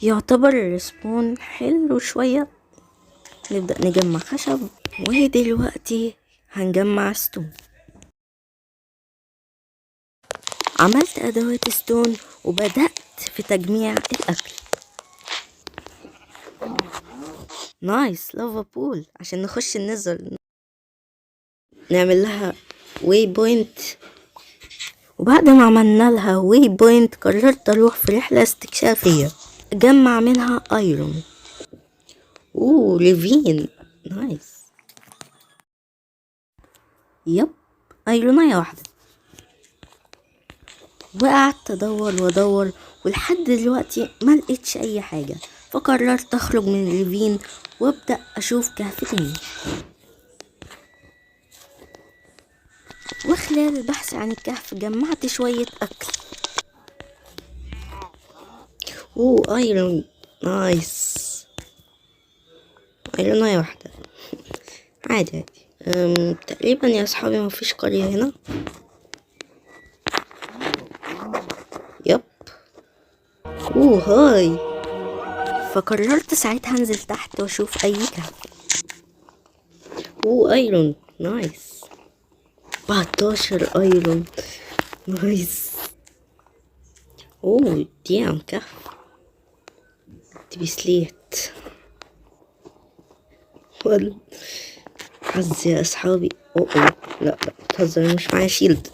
يعتبر الرسبون حلو شوية. نبدأ نجمع خشب، ودلوقتي هنجمع ستون. عملت أدوات ستون وبدأت في تجميع الأكل. نايس لافا بول عشان نخش النزل نعمل لها واي بوينت. وبعد ما عملنا لها واي بوينت قررت اروح في رحلة استكشافية اجمع منها ايرون. ليفين نايس. يب ايرونية واحدة. وقعدت ادور وادور ولحد دلوقتي ما لقيتش اي حاجة، فقررت اخرج من ليفين وابدأ اشوف كهف تاني. وخلال البحث عن الكهف جمعت شوية اكل. ايرون نايس. ايرونية واحدة عادي. تقريبا يا اصحابي مفيش قرية هنا. يب. هاي. فقررت ساعتها انزل تحت واشوف اي كهف. ايرون نايس. 14 ايرون نايس. ديام كهف تبسليت. حظ يا اصحابي. لا بتهزر، مش معايا شيلد.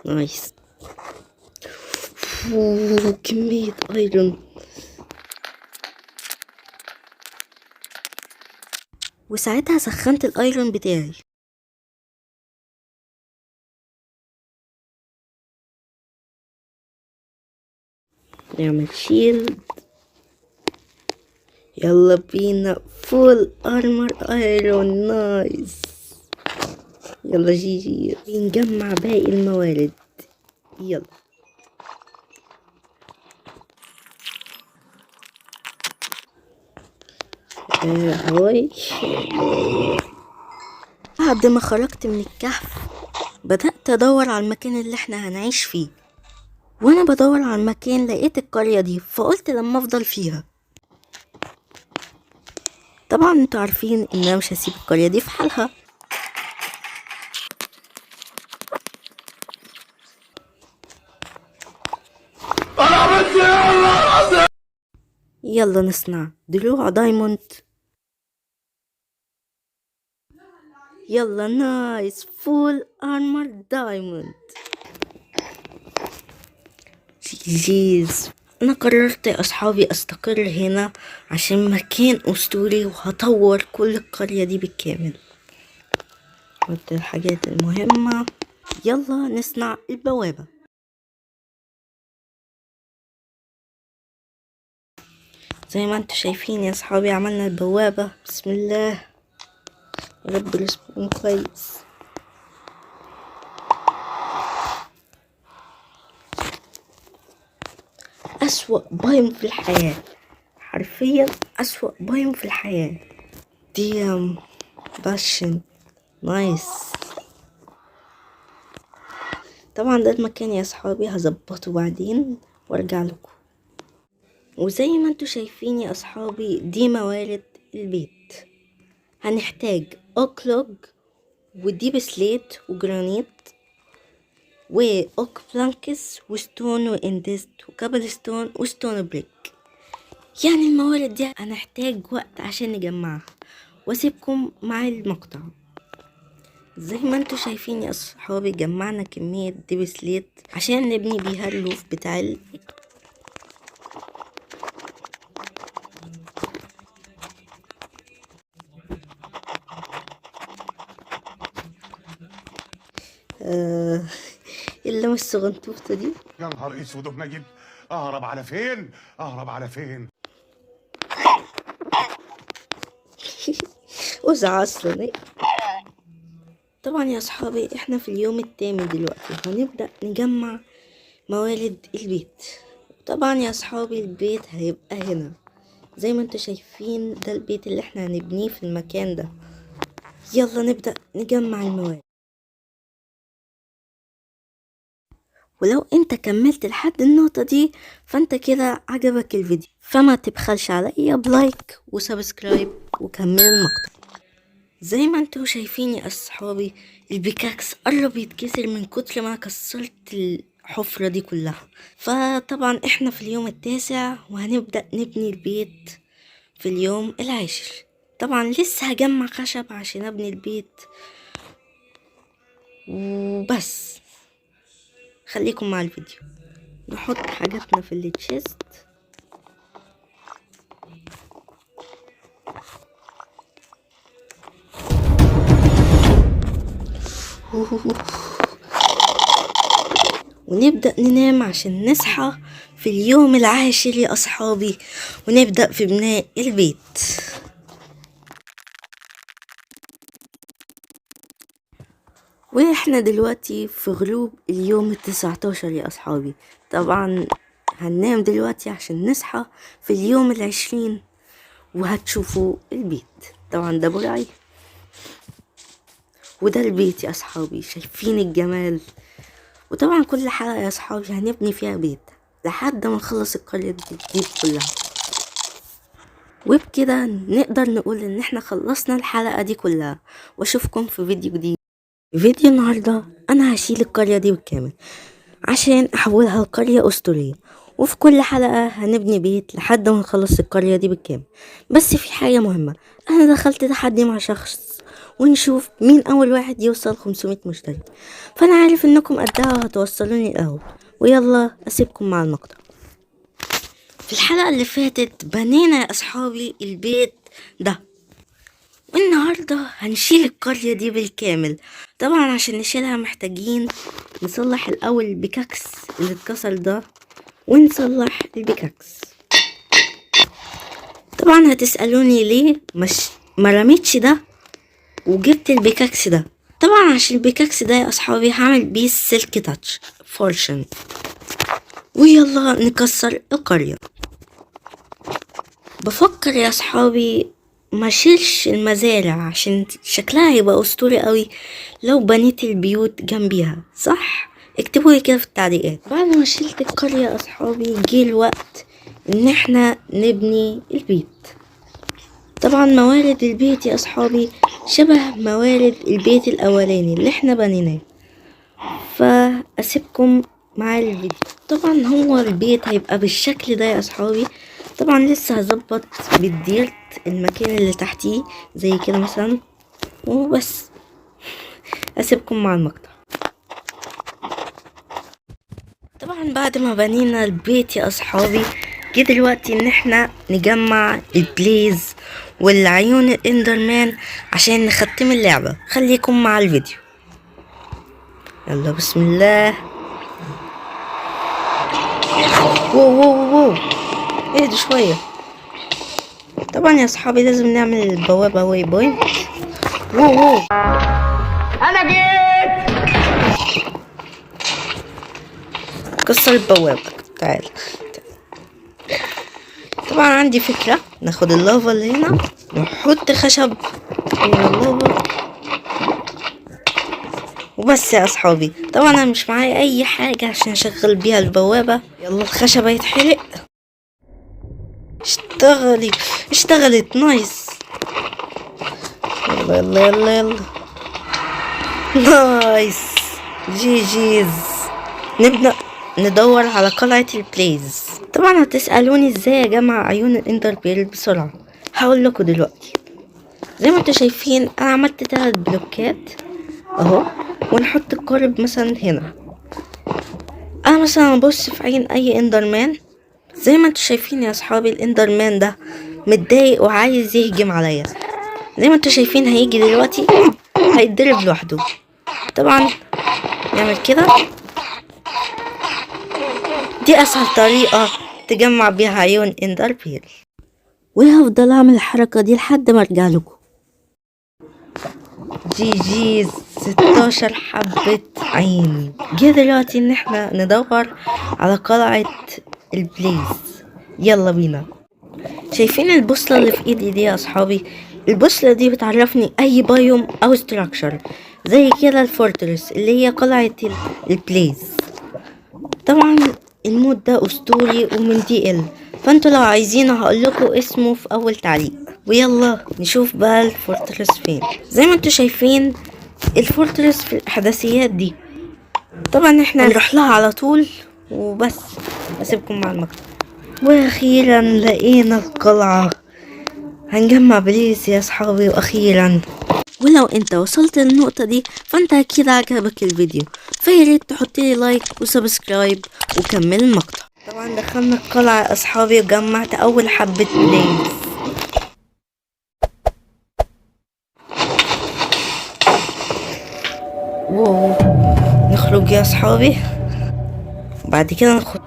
نايس. كمية ايرون. وساعتها سخنت الايرون بتاعي. نعمل شيلد. يلا بينا فول ارمر ايرون نايس. يلا جي نجمع باقي الموارد. يلا. هاي. بعد ما خرجت من الكهف بدأت أدور على المكان اللي احنا هنعيش فيه. وانا بدور على المكان لقيت القرية دي، فقلت لما افضل فيها. طبعا انتوا عارفين ان انا مش هسيب القرية دي في حالها. يلا نصنع دروع دايموند. يلا نايس فول ارمر دايموند. جيز. انا قررت يا اصحابي استقر هنا عشان مكان اسطوري، وهطور كل القرية دي بالكامل. حط الحاجات المهمة. يلا نصنع البوابة. زي ما انتوا شايفين يا اصحابي عملنا البوابة. بسم الله. رب الاسبوع كويس. أسوأ بايم في الحياة، حرفيا أسوأ بايم في الحياة. ديام باشن نايس. طبعا ده المكان يا اصحابي هظبطه بعدين وارجع لكم. وزي ما انتوا شايفين يا اصحابي دي موارد البيت. هنحتاج اوكلوج وديب سليت وجرانيت واوك بلانكس وستون واندست وكابل ستون وستون بريك. يعني الموارد دي هنحتاج وقت عشان نجمعها، واسيبكم مع المقطع. زي ما انتوا شايفين يا اصحابي جمعنا كمية ديب سليت عشان نبني بيها الروف بتاع الا مش الصغنطوطة دي. يا نهار اسود ونجد. اهرب على فين؟ اهرب على فين؟ وزع اصلا. طبعا يا اصحابي احنا في اليوم التامن دلوقتي هنبدأ نجمع موارد البيت. طبعا يا اصحابي البيت هيبقى هنا زي ما انتوا شايفين، ده البيت اللي احنا هنبنيه في المكان ده. يلا نبدأ نجمع الموارد. ولو انت كملت لحد النقطة دي فانت كده عجبك الفيديو، فما تبخلش عليا بلايك وسبسكرايب وكمل المقطع. زي ما انتوا شايفين يا اصحابي، البيكاكس قرب يتكسر من كتر ما كسرت الحفرة دي كلها. فطبعا احنا في اليوم التاسع وهنبدأ نبني البيت في اليوم العاشر. طبعا لسه هجمع خشب عشان ابني البيت وبس. خليكم مع الفيديو. نحط حاجاتنا في التشيست. ونبدأ ننام عشان نصحى في اليوم العاشر يا أصحابي، ونبدأ في بناء البيت. واحنا دلوقتي في غروب اليوم 19 يا أصحابي. طبعا هننام دلوقتي عشان نصحى في اليوم 20 وهتشوفوا البيت. طبعا ده برعي وده البيت يا أصحابي، شايفين الجمال. وطبعا كل حلقة يا أصحابي هنبني فيها بيت لحد ما نخلص القرية دي كلها. وبكده نقدر نقول ان احنا خلصنا الحلقة دي كلها، واشوفكم في فيديو جديد. فيديو النهاردة انا هشيل القرية دي بالكامل عشان احولها لقرية اسطورية، وفي كل حلقة هنبني بيت لحد ما نخلص القرية دي بالكامل. بس في حاجة مهمة، انا دخلت تحدي مع شخص ونشوف مين اول واحد يوصل 500 مشترك. فانا عارف انكم قدها وهتوصلوني الاول. ويلا اسيبكم مع المقطع. في الحلقة اللي فاتت بنينا يا أصحابي البيت ده، والنهاردة هنشيل القرية دي بالكامل. طبعا عشان نشيلها محتاجين نصلح الأول البيكاكس اللي اتكسر ده، ونصلح البيكاكس. طبعا هتسألوني ليه ما رميتش ده وجبت البيكاكس ده. طبعا عشان البيكاكس ده يا أصحابي هعمل بيه السلك تاتش فورشن. ويلا نكسر القرية. بفكر يا صحابي ما شيلش المزارع عشان شكلها هيبقى اسطوري قوي لو بنيت البيوت جنبيها، صح؟ اكتبوا لي كده في التعليقات. بعد ما شلت القرية يا اصحابي جه الوقت ان احنا نبني البيت. طبعا موارد البيت يا اصحابي شبه موارد البيت الاولاني اللي احنا بنيناه، فاسيبكم مع الفيديو. طبعا هو البيت هيبقى بالشكل ده يا اصحابي. طبعا لسه هظبط بالديرت المكان اللي تحتيه زي كده مثلا وبس. اسيبكم مع المقطع. طبعا بعد ما بنينا البيت يا اصحابي جه دلوقتي ان احنا نجمع البليز والعيون الاندرمان عشان نختم اللعبة. خليكم مع الفيديو. يلا بسم الله. واو واو واو، اهدوا شوية. طبعا يا اصحابي لازم نعمل البوابة واي بوينت. واو واو، انا جيت. كسر البوابة. تعال. طبعا عندي فكرة، ناخد اللافا اللي هنا نحط خشب من اللافا وبس يا اصحابي. طبعا انا مش معايا اي حاجة عشان اشغل بيها البوابة. يلا الخشب هيتحرق. اشتغلت نايس. يلا يلا يلا يلا نايس. جيز. نبدأ ندور على قلعة البليز. طبعا هتسألوني ازاي اجمع عيون الاندر بيرل بسرعة. هقول لكم دلوقتي. زي ما انتوا شايفين انا عملت 3 بلوكات اهو، ونحط القارب مثلا هنا. انا مثلا ابص في عين اي اندرمان. زي ما انتوا شايفين يا اصحابي الاندرمان ده متضايق وعايز يهجم عليا. زي ما انتوا شايفين هيجي دلوقتي هيتضرب لوحده. طبعا نعمل كده. دي اسهل طريقة تجمع بيها عيون اندر بيرل، وهفضل اعمل الحركة دي لحد ما ارجع لكم. جي 16 حبة عين. جه دلوقتي ان احنا ندور على قلعة البليز. يلا بينا. شايفين البوصلة اللي في ايدي دي يا اصحابي؟ البوصلة دي بتعرفني اي بايوم او ستراكشر زي كده الفورترس اللي هي قلعة البليز. طبعا المود ده اسطوري ومن دي ال، فانتوا لو عايزين هقولكوا اسمه في اول تعليق. ويلا نشوف بقى الفورترس فين. زي ما انتوا شايفين الفورترس في الاحداثيات دي، طبعا احنا هنروح لها على طول وبس. اسيبكم مع المكتب. واخيرا لقينا القلعة، هنجمع بليز يا اصحابي واخيرا. ولو انت وصلت للنقطة دي فانت اكيد عجبك الفيديو، فياريت تحطلي لايك وسبسكرايب وكمل المقطع. طبعا دخلنا القلعة يا اصحابي وجمعت اول حبة بليز. واو، نخرج يا اصحابي وبعد كده نخش.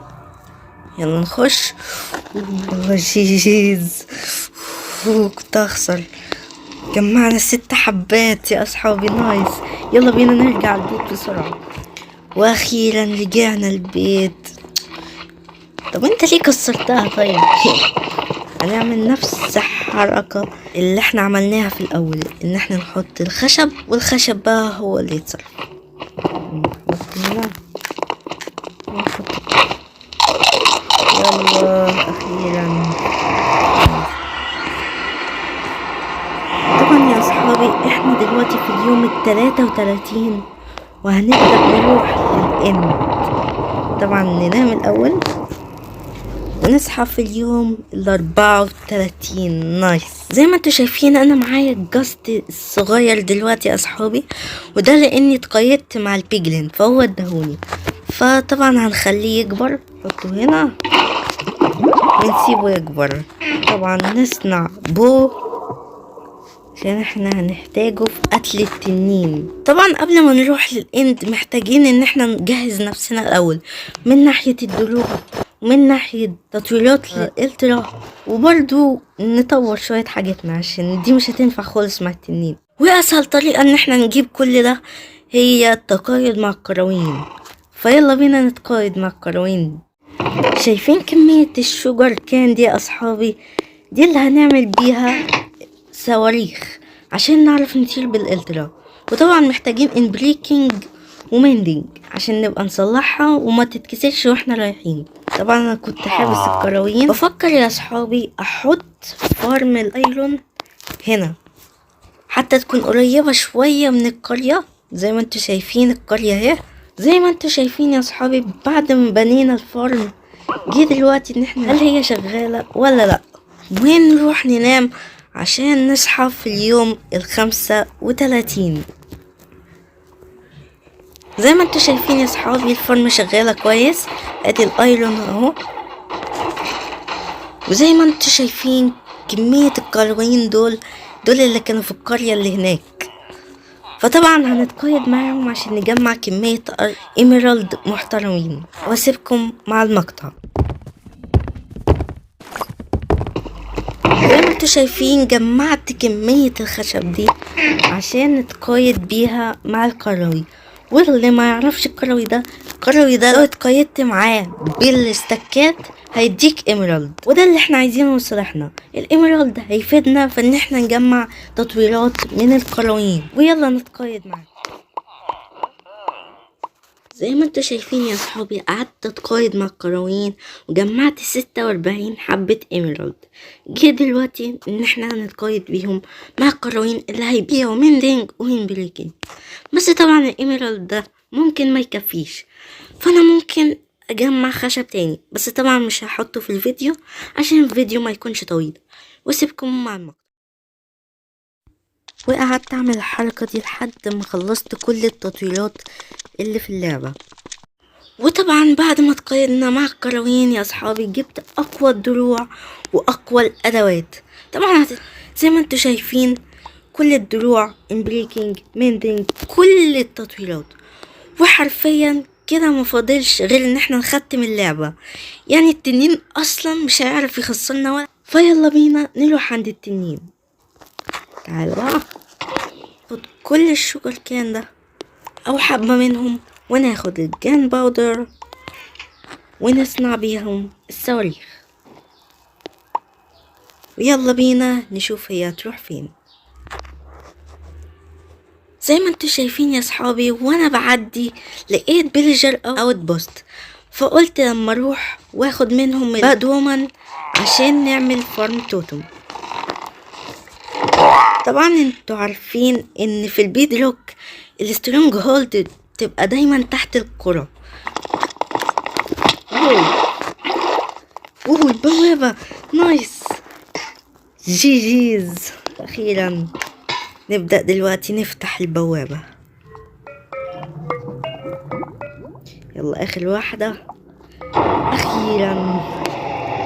يلا نخش. جيز، كنت اخسر. جمعنا 6 حبات يا اصحابي، نايس. يلا بينا نرجع البيت بسرعة. واخيرا رجعنا البيت. طب انت ليه كسرتها؟ طيب هنعمل نفس الحركة اللي احنا عملناها في الاول، ان احنا نحط الخشب والخشب بقى هو اللي يتصرف. نحط هنا ونحط. يلا اخيرا. طبعا يا اصحابي احنا دلوقتي في اليوم 33 وهنبدأ نروح للإند. طبعا ننام الاول ونصحى في اليوم 34. نايس. زي ما انتوا شايفين انا معايا الجاست الصغير دلوقتي يا اصحابي، وده لاني اتقيدت مع البيجلين فهو اداهوني. فطبعا هنخليه يكبر، نحطه هنا ونسيبه يكبر. طبعا نصنع بو عشان احنا هنحتاجه في قتل التنين. طبعا قبل ما نروح للاند محتاجين ان احنا نجهز نفسنا الاول من ناحية الدروع ومن ناحية تطويرات الالترا، وبرضو نطور شوية حاجاتنا عشان دي مش هتنفع خالص مع التنين. واسهل طريقة ان احنا نجيب كل ده هي التقايد مع الكراوين. فيلا بينا نتقايد مع الكراوين. شايفين كمية الشجر كاندي يا اصحابي؟ دي اللي هنعمل بيها صواريخ عشان نعرف نطير بالالترا. وطبعا محتاجين انبريكنج ومندنج عشان نبقى نصلحها وما تتكسرش واحنا رايحين. طبعا انا كنت حابس الكراوين، بفكر يا اصحابي احط فارم الايرون هنا حتى تكون قريبة شوية من القرية. زي ما انتوا شايفين القرية اهي. زي ما انتوا شايفين يا اصحابي بعد ما بنينا الفارم جه دلوقتي ان احنا هل هي شغالة ولا لا، وين نروح ننام عشان نصحى في اليوم 35. زي ما انتوا شايفين يا صحابي الفرن شغالة كويس. ادي الايرون اهو. وزي ما انتوا شايفين كمية الكراوين دول اللي كانوا في القرية اللي هناك. فطبعا هنتقايد معاهم عشان نجمع كمية ايميرالد محترمين. واسيبكم مع المقطع. زي ما انتوا شايفين جمعت كمية الخشب دي عشان نتقايد بيها مع الكروي. واللي ما يعرفش الكروي ده لو اتقايدت معاه بالاستكات هيديك ايميرالد، وده اللي احنا عايزينه لصالحنا. الايميرالد هيفيدنا في ان احنا نجمع تطويرات من الكرويين. ويلا نتقايد معاه. زي ما انتوا شايفين يا صحابي قعدت اتقايد مع الكراوين وجمعت 46 حبة ايميرالد. جه دلوقتي ان احنا هنتقايد بيهم مع الكراوين اللي هيبيعوا من دينج ومن بريكنج. بس طبعا الايميرالد ده ممكن ما يكفيش، فانا ممكن اجمع خشب تاني، بس طبعا مش هحطه في الفيديو عشان الفيديو ما يكونش طويل. واسيبكم مع المقطع. وقعدت اعمل الحركة دي لحد ما خلصت كل التطويرات اللي في اللعبة. وطبعا بعد ما اتقايدنا مع الكراوين يا اصحابي جبت اقوى الدروع واقوى الادوات. طبعا زي ما انتوا شايفين كل الدروع امبريكنج ميندنج كل التطويرات. وحرفيا كده مفاضلش غير ان احنا نختم اللعبة. يعني التنين اصلا مش هيعرف يخسرنا ولا. فيلا بينا نروح عند التنين. تعالوا بقى خد كل الشجر كان ده او حبة منهم وناخد الجان باودر ونصنع بيهم الصواريخ. ويلا بينا نشوف هي هتروح فين. زي ما انتوا شايفين يا صحابي وانا بعدي لقيت فيليجر اوت بوست، فقلت لما اروح واخد منهم الباد وومن عشان نعمل فارم توتم. طبعا انتوا عارفين ان في البيدروك السترونج هولد تبقى دايما تحت الكرة. اوه البوابة نايس. جي جيز اخيرا. نبدأ دلوقتي نفتح البوابة. يلا اخر واحدة اخيرا.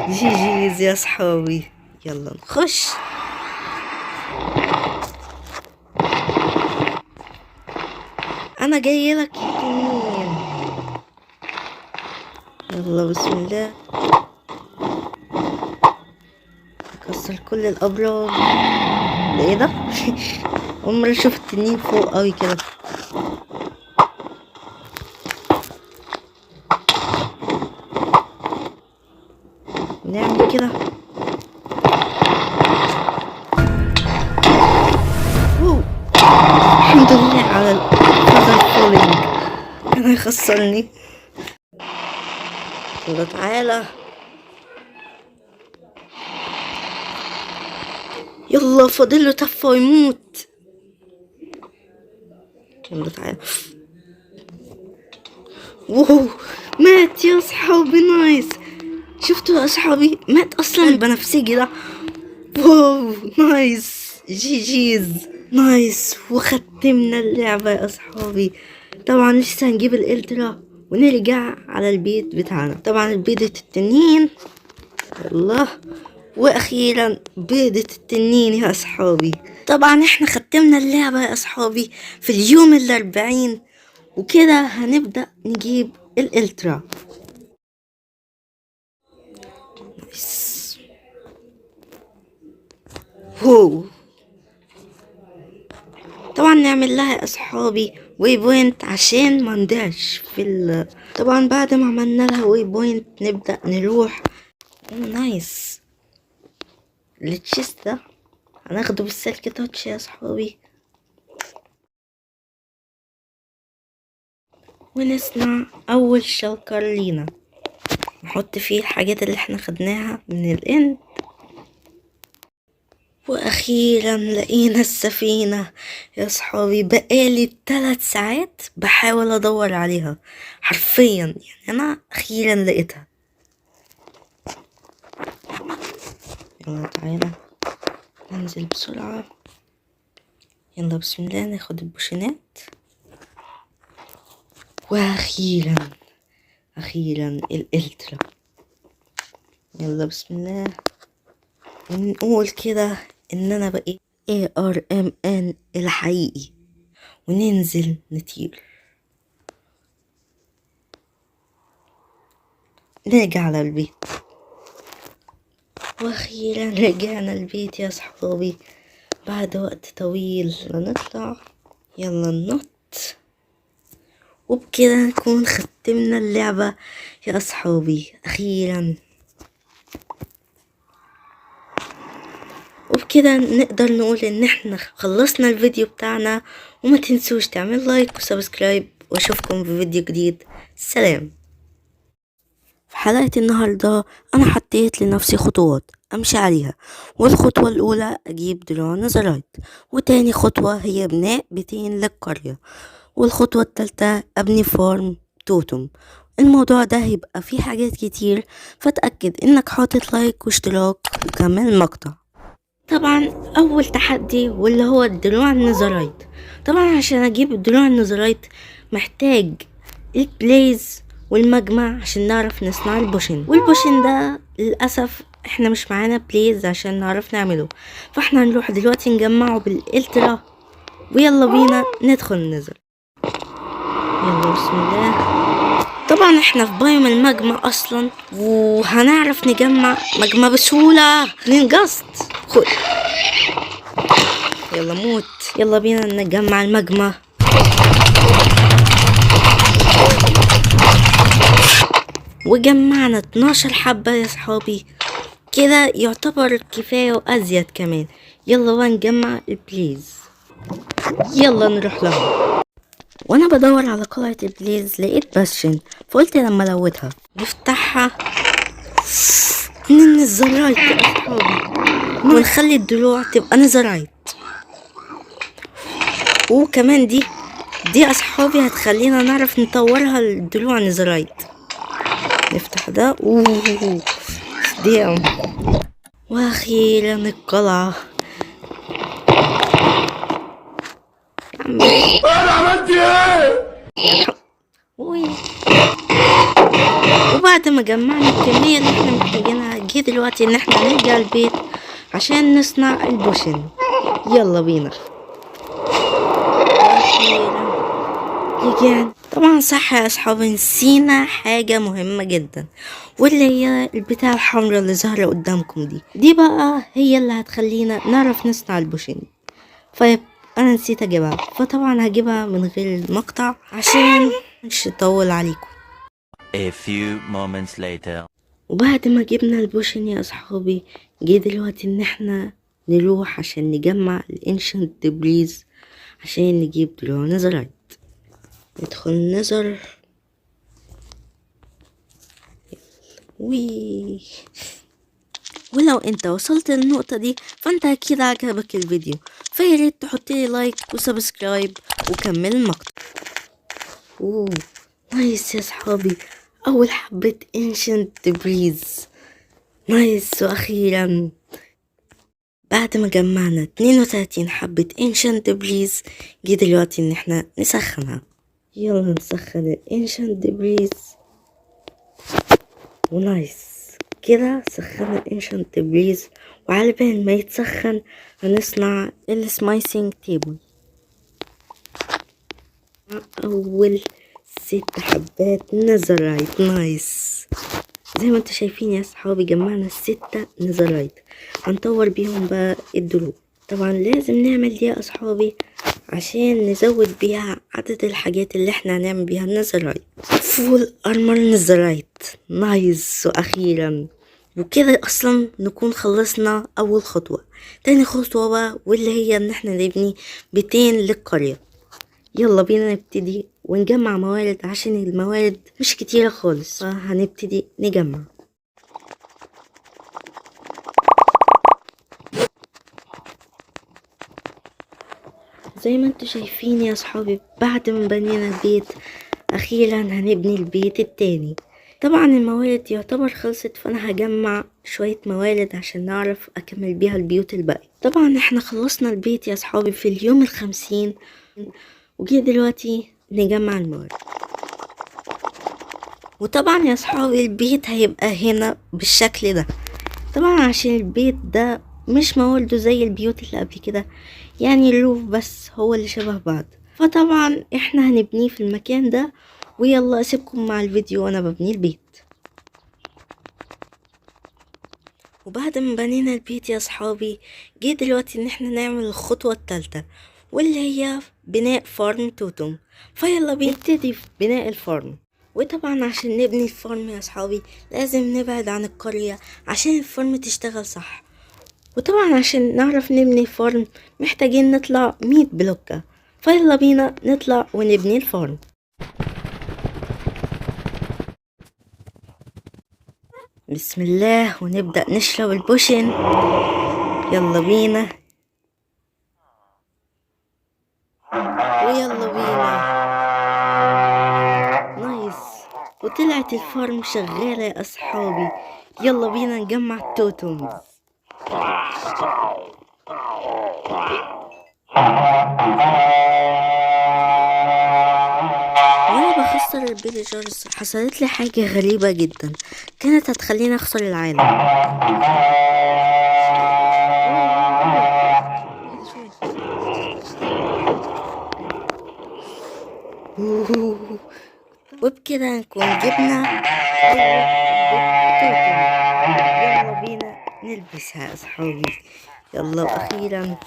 جي جيز يا صحابي. يلا نخش. انا جاي لك يمين. يلا بسم الله. كسر كل الابراج. ده ايه ده؟ اول مره اشوف التنين فوق قوي كده. نعمل كده. الحمد لله على الفضل فولينج. كان هيخسرني. يلا تعالى. يلا فاضله تفة ويموت. يلا تعالى. واو مات يا صحابي نايس. شفتوا يا صحابي مات اصلا البنفسجي ده. واو نايس. جي جيز نايس. وختمنا اللعبة يا اصحابي. طبعا لسه هنجيب الالترا ونرجع على البيت بتاعنا. طبعا بيضة التنين. يلا. واخيرا بيضة التنين يا اصحابي. طبعا احنا ختمنا اللعبة يا اصحابي في اليوم 40. وكده هنبدأ نجيب الالترا. نايس. واو. طبعا نعمل لها يا اصحابي واي بوينت عشان ما نضيعش في طبعا بعد ما عملنا لها واي بوينت نبدأ نروح. نايس. التشيست ده هناخده بالسلك تاتش يا صحابي. ونصنع اول شلكر لينا. نحط فيه الحاجات اللي احنا خدناها من الاند. واخيرا لقينا السفينة يا صحابي. بقالي 3 ساعات بحاول ادور عليها حرفيا. يعني انا اخيرا لقيتها. يلا تعالى ننزل بسرعة. يلا بسم الله ناخد البوشنات. واخيرا الالترا. يلا بسم الله. ونقول كده ان انا بقيت ARMN الحقيقي. وننزل نطير. نرجع على البيت. واخيرا رجعنا البيت يا صحابي بعد وقت طويل. نطلع. يلا ننط. وبكده نكون ختمنا اللعبة يا أصحابي أخيرا. وبكده نقدر نقول إن احنا خلصنا الفيديو بتاعنا. وما تنسوش تعمل لايك وسبسكرايب. واشوفكم في فيديو جديد. سلام. في حلقة النهاردة أنا حطيت لنفسي خطوات أمشي عليها. والخطوة الأولى أجيب دراع نظرات. وتاني خطوة هي بناء بيتين للقرية. والخطوة التالتة أبني فارم توتم. الموضوع ده هيبقى فيه حاجات كتير. فتأكد إنك حاطط لايك واشتراك وكمان مقطع. طبعا أول تحدي واللي هو الدروع النظرات. طبعا عشان أجيب الدروع النظرات محتاج البليز والمجمع عشان نعرف نصنع البوشن. والبوشن ده للأسف احنا مش معانا بليز عشان نعرف نعمله. فاحنا هنروح دلوقتي نجمعه بالالترا. ويلا بينا ندخل النظر. يلا بسم الله. طبعا احنا في بايوم المجمع اصلا. وهنعرف نجمع مجمع بسهولة. ننقصت. خد. يلا موت. يلا بينا نجمع المجمع. وجمعنا 12 حبة يا صحابي. كده يعتبر كفاية وازيد كمان. يلا بقى نجمع البليز. يلا نروح لها. وانا بدور على قلعة البليز لقيت باشن. فقلت لما لوتها نفتحها من الزرايط يا أصحابي، ونخلي الضلوع تبقى نزرايط. وكمان دي أصحابي هتخلينا نعرف نطورها الضلوع نزرايط. نفتح ده دي وأخيرا القلعة. انا عملت ايه؟ وبعد ما جمعنا الكمية اللي احنا محتاجينها، جه دلوقتي ان احنا نرجع البيت عشان نصنع البوشن. يلا بينا. رجعنا. طبعا صح يا اصحابي، نسينا حاجة مهمة جدا، واللي هي البتاعة الحمراء اللي ظاهرة قدامكم دي بقى هي اللي هتخلينا نعرف نصنع البوشن. طيب انا نسيت اجيبها، فطبعا هجيبها من غير المقطع عشان مش يطول عليكم. A few moments later. وبعد ما جبنا البوشن يا اصحابي، جه دلوقتي ان احنا نروح عشان نجمع الانشنت دبريز عشان نجيب دلوقتي نظرات. ندخل نظر ولو انت وصلت للنقطة دي فانت اكيد عجبك الفيديو، فياريت تحطلي لايك وسبسكرايب وكمل المقطع. نايس يا صحابي، اول حبة انشنت بريز. نايس. واخيرا بعد ما جمعنا 32 حبة انشنت بريز، جه دلوقتي ان احنا نسخنها. يلا نسخن الانشنت بريز. ونايس كده سخنا الانشنت بريز، وعلى بال ما يتسخن هنصنع السمايسينج تيبل. اول 6 حبات نزرايت. نايس. زي ما انتوا شايفين يا صحابي جمعنا 6 نزرايت، هنطور بيهم بقى الضلوع. طبعا لازم نعمل دي يا اصحابي عشان نزود بيها عدد الحاجات اللي احنا هنعمل بيها النزرايت. فول ارمر نزرايت. نايس. واخيرا وكده اصلا نكون خلصنا اول خطوة. تاني خطوة بقى واللي هي ان احنا نبني بيتين للقرية. يلا بينا نبتدي ونجمع موارد عشان الموارد مش كتيرة خالص، فهنبتدي نجمع. زي ما انتوا شايفين يا صحابي، بعد ما بنينا البيت اخيرا هنبني البيت التاني. طبعا الموارد يعتبر خلصت، فانا هجمع شوية موارد عشان نعرف اكمل بيها البيوت الباقية. طبعا احنا خلصنا البيت يا صحابي في اليوم 50، وجي دلوقتي نجمع الموارد. وطبعا يا صحابي البيت هيبقى هنا بالشكل ده. طبعا عشان البيت ده مش مولده زي البيوت اللي قبل كده، يعني الروف بس هو اللي شبه بعض، فطبعا احنا هنبنيه في المكان ده. ويلا اسيبكم مع الفيديو وانا ببني البيت. وبعد ما بنينا البيت يا صحابي، جه دلوقتي ان احنا نعمل الخطوة الثالثة واللي هي بناء فارم توتم. فيلا بنبتدي في بناء الفارم. وطبعا عشان نبني الفارم يا صحابي لازم نبعد عن القرية عشان الفارم تشتغل صح. وطبعا عشان نعرف نبني فارم محتاجين نطلع 100 بلوكة. فيلا بينا نطلع ونبني الفارم. بسم الله، ونبدأ نشرب البوشن. يلا بينا ويلا بينا. نايس. وطلعت الفارم شغالة يا أصحابي. يلا بينا نجمع التوتمز. وانا بخسر الفيليجرز حصلت لي حاجة غريبة جدا كانت هتخليني اخسر العالم. وبكده نكون جبنا يلا بينا نلبسها يا اصحابي. يلا واخيرا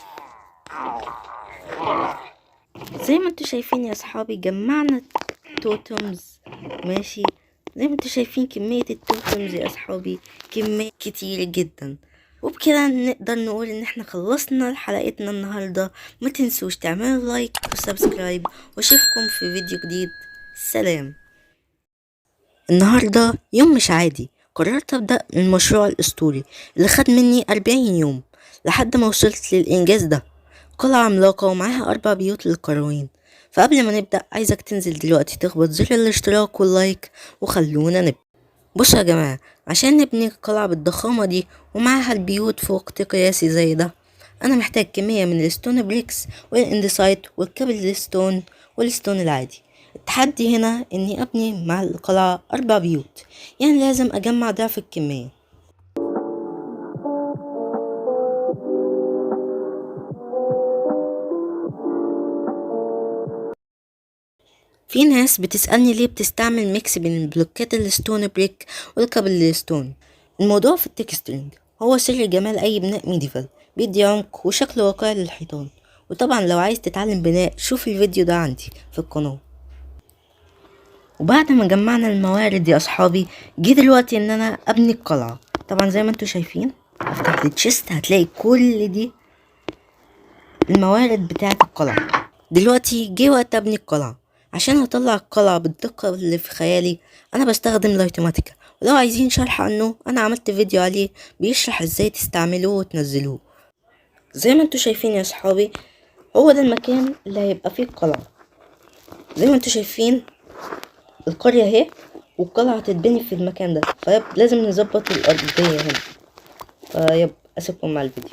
زي ما انتوا شايفين يا اصحابي جمعنا توتمز. ماشي، زي ما انتوا شايفين كمية التوتمز يا اصحابي كمية كتير جدا. وبكده نقدر نقول ان احنا خلصنا حلقتنا النهاردة. ما تنسوش تعملوا لايك وسبسكرايب، واشوفكم في فيديو جديد. سلام. النهاردة يوم مش عادي، قررت أبدأ المشروع الأسطوري اللي خد مني 40 يوم لحد ما وصلت للإنجاز ده. قلعة عملاقة ومعاها 4 بيوت للقرويين. فقبل ما نبدأ عايزك تنزل دلوقتي تخبط زر الاشتراك واللايك وخلونا نبدأ. بصوا يا جماعة، عشان نبني القلعة بالضخامة دي ومعاها البيوت في وقت قياسي زي ده، أنا محتاج كمية من الستون بريكس والاندسايت والكابل ستون والستون العادي. التحدي هنا إني أبني مع القلعة 4 بيوت، يعني لازم أجمع ضعف الكمية. في ناس بتسألني ليه بتستعمل ميكس بين البلوكات الستون بريك والكابل ستون. الموضوع في التكسترينج، هو سر جمال أي بناء ميديفال، بيدي عمق وشكل واقعي للحيطان. وطبعا لو عايز تتعلم بناء شوف الفيديو ده عندي في القناة. وبعد ما جمعنا الموارد يا أصحابي، جه دلوقتي إن أنا أبني القلعة. طبعا زي ما انتوا شايفين، افتح التشيست هتلاقي كل دي الموارد بتاعة القلعة. دلوقتي جه وقت ابني القلعة. عشان اطلع القلعة بالدقة اللي في خيالي انا بستخدم لايتوماتيكا، ولو عايزين شرح عنه انا عملت فيديو عليه بيشرح ازاي تستعملوه وتنزلوه. زي ما انتوا شايفين يا صحابي، هو ده المكان اللي هيبقى فيه القلعة. زي ما انتوا شايفين القرية اهي، والقلعة هتتبني في المكان ده، لازم نظبط الأرضية هنا. أسيبكم مع الفيديو.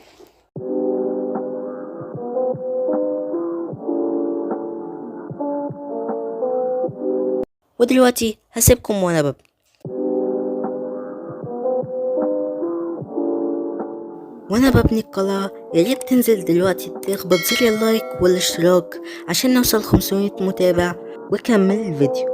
ودلوقتي هسيبكم وانا ببني. القلعة ياريت تنزل دلوقتي تخبط زر اللايك والاشتراك عشان نوصل 500 متابع وكمل الفيديو.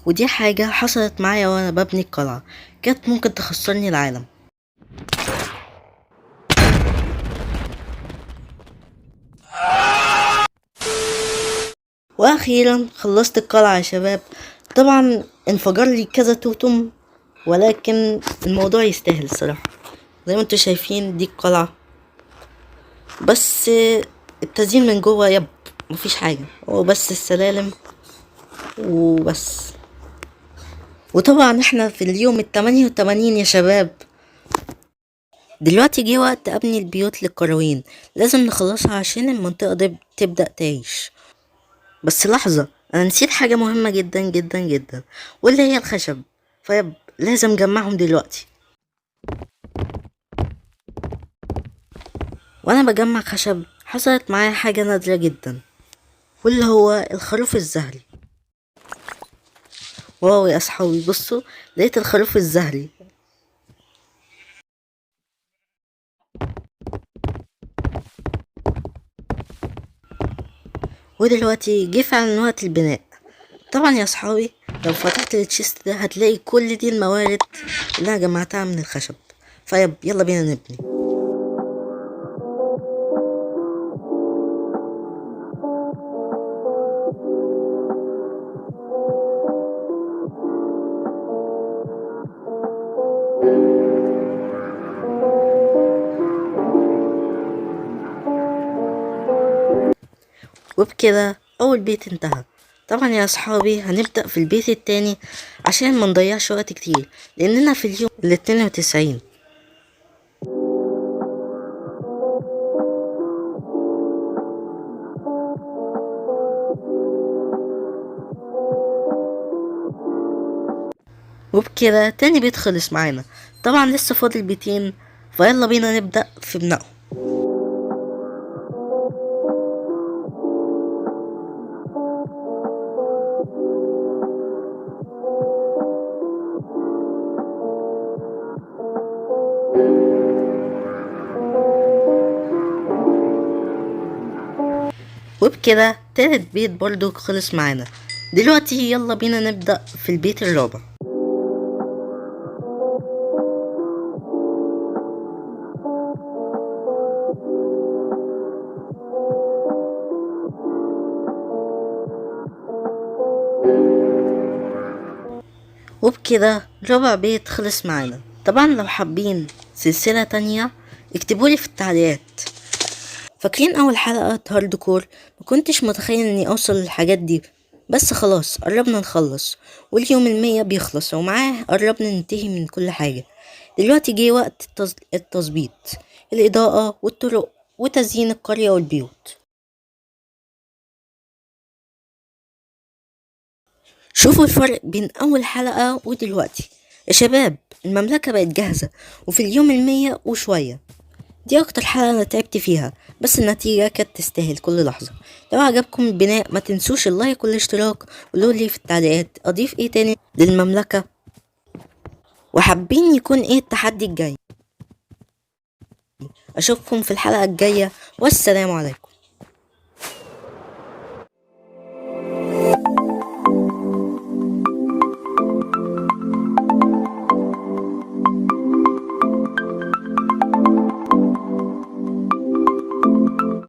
ودي حاجة حصلت معايا وانا ببني القلعة، كانت ممكن تخسرني العالم. واخيرا خلصت القلعة يا شباب. طبعا انفجر لي كذا توتم، ولكن الموضوع يستاهل الصراحة. زي ما انتوا شايفين دي القلعة، بس التزيين من جوه مفيش حاجة، هو بس السلالم وبس. وطبعا احنا في اليوم ال88 يا شباب. دلوقتي جه وقت ابني البيوت للقرويين، لازم نخلصها عشان المنطقة دي تبدأ تعيش. بس لحظة، انا نسيت حاجة مهمة جدا جدا جدا، واللي هي الخشب. لازم اجمعهم دلوقتي. وانا بجمع خشب حصلت معايا حاجة نادرة جدا، واللي هو الخروف الزهري. واو يا اصحابي، بصوا لقيت الخروف الزهري. ودلوقتي جه فعلا وقت البناء. طبعا يا صحابي لو فتحت التشيست ده هتلاقي كل دي الموارد اللي انا جمعتها من الخشب. يلا بينا نبني. وبكده اول بيت انتهى. طبعا يا اصحابي هنبدأ في البيت التاني عشان ما نضيعش وقت كتير، لاننا في اليوم ال92. وبكده تاني بيت خلص معانا. طبعا لسه فاضل بيتين، فيلا بينا نبدأ في بنائهم. وبكده تالت بيت برضو خلص معانا. دلوقتي يلا بينا نبدأ في البيت الرابع. وبكده رابع بيت خلص معانا. طبعا لو حابين سلسلة تانية اكتبولي في التعليقات. فاكرين اول حلقة هارد كور؟ مكنتش متخيل اني اوصل للحاجات دي، بس خلاص قربنا نخلص، واليوم 100 بيخلص ومعاه قربنا ننتهي من كل حاجة. دلوقتي جه وقت التظبيط، الإضاءة والطرق وتزيين القرية والبيوت. شوفوا الفرق بين أول حلقة ودلوقتي يا شباب. المملكة بقت جاهزة وفي اليوم 100 وشوية. دي أكتر حلقة أنا تعبت فيها، بس النتيجة كانت تستاهل كل لحظة. لو عجبكم البناء ما تنسوش اللايك والاشتراك، وقولولي في التعليقات أضيف ايه تاني للمملكة، وحابين يكون ايه التحدي الجاي. أشوفكم في الحلقة الجاية، والسلام عليكم.